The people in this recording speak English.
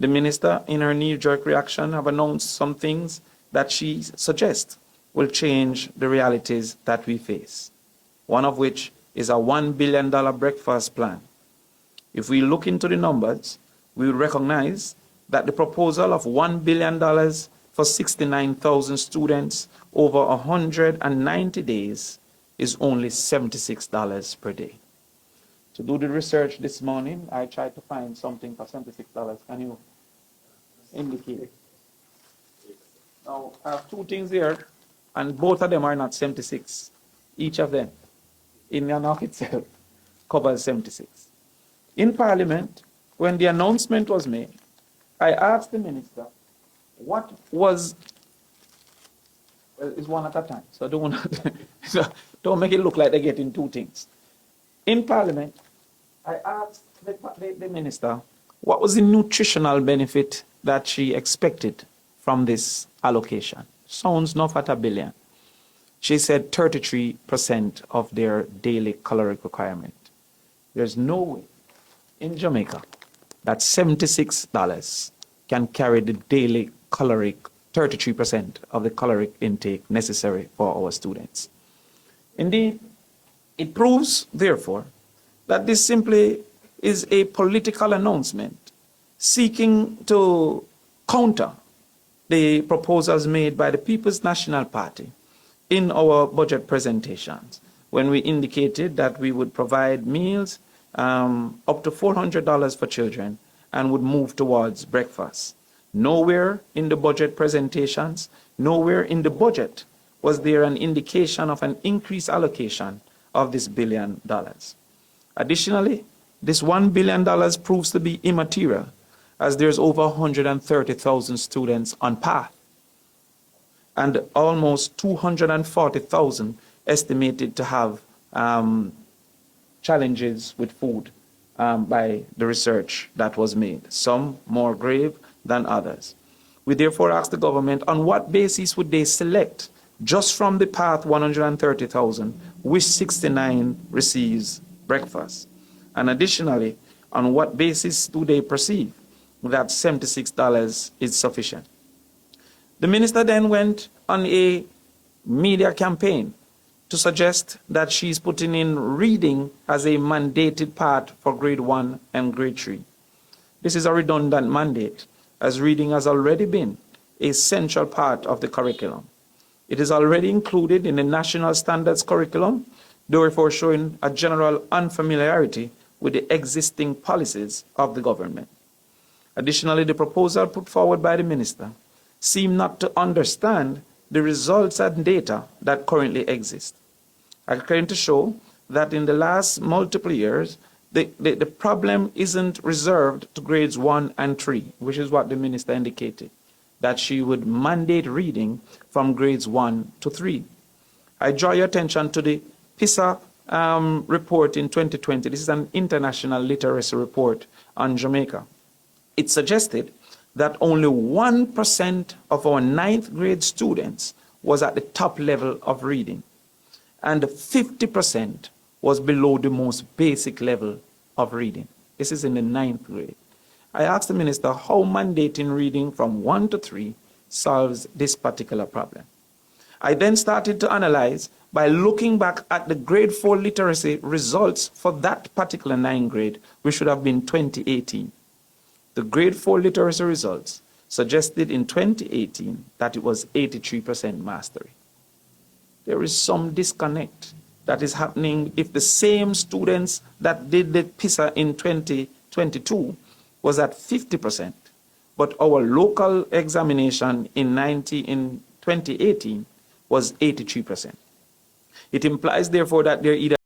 The minister, in her knee-jerk reaction, have announced some things that she suggests will change the realities that we face, one of which is a $1 billion breakfast plan. If we look into the numbers, we will recognize that the proposal of $1 billion for 69,000 students over 190 days is only $76 per day. To do the research this morning, I tried to find something for $76. Can you indicate? Now, I have two things here, and both of them are not 76. Each of them, in and of itself, covers 76. In Parliament, when the announcement was made, I asked the minister what was, well, it's one at a time, so don't make it look like they're getting two things. In Parliament, I asked the minister what was the nutritional benefit that she expected from this allocation. Sounds not at $1 billion. She said 33% of their daily caloric requirement. There's no way in Jamaica that $76 can carry the daily caloric, 33% of the caloric intake necessary for our students. Indeed, it proves, therefore, that this simply is a political announcement seeking to counter the proposals made by the People's National Party in our budget presentations, when we indicated that we would provide meals up to $400 for children and would move towards breakfast. Nowhere in the budget presentations, nowhere in the budget was there an indication of an increased allocation of this $1 billion. Additionally, this $1 billion proves to be immaterial, as there's over 130,000 students on path and almost 240,000 estimated to have challenges with food by the research that was made, some more grave than others. We therefore ask the government on what basis would they select, just from the path 130,000, which 69 receives breakfast? And additionally, on what basis do they perceive that $76 is sufficient? The minister then went on a media campaign to suggest that she's putting in reading as a mandated part for grade 1 and grade 3. This is a redundant mandate, as reading has already been a central part of the curriculum. It is already included in the National Standards curriculum, therefore showing a general unfamiliarity with the existing policies of the government. Additionally, the proposal put forward by the minister seemed not to understand the results and data that currently exist. I claim to show that in the last multiple years, the problem isn't reserved to grades 1 and 3, which is what the minister indicated, that she would mandate reading from grades 1 to 3. I draw your attention to the PISA report in 2020. This is an international literacy report on Jamaica. It suggested that only 1% of our 9th grade students was at the top level of reading, and 50% was below the most basic level of reading. This is in the 9th grade. I asked the minister how mandating reading from 1 to 3 solves this particular problem. I then started to analyze by looking back at the grade 4 literacy results for that particular 9th grade, which should have been 2018. The grade 4 literacy results suggested in 2018 that it was 83% mastery. There is some disconnect that is happening if the same students that did the PISA in 2022 was at 50%, but our local examination in 2018 was 83%. It implies, therefore, that they're either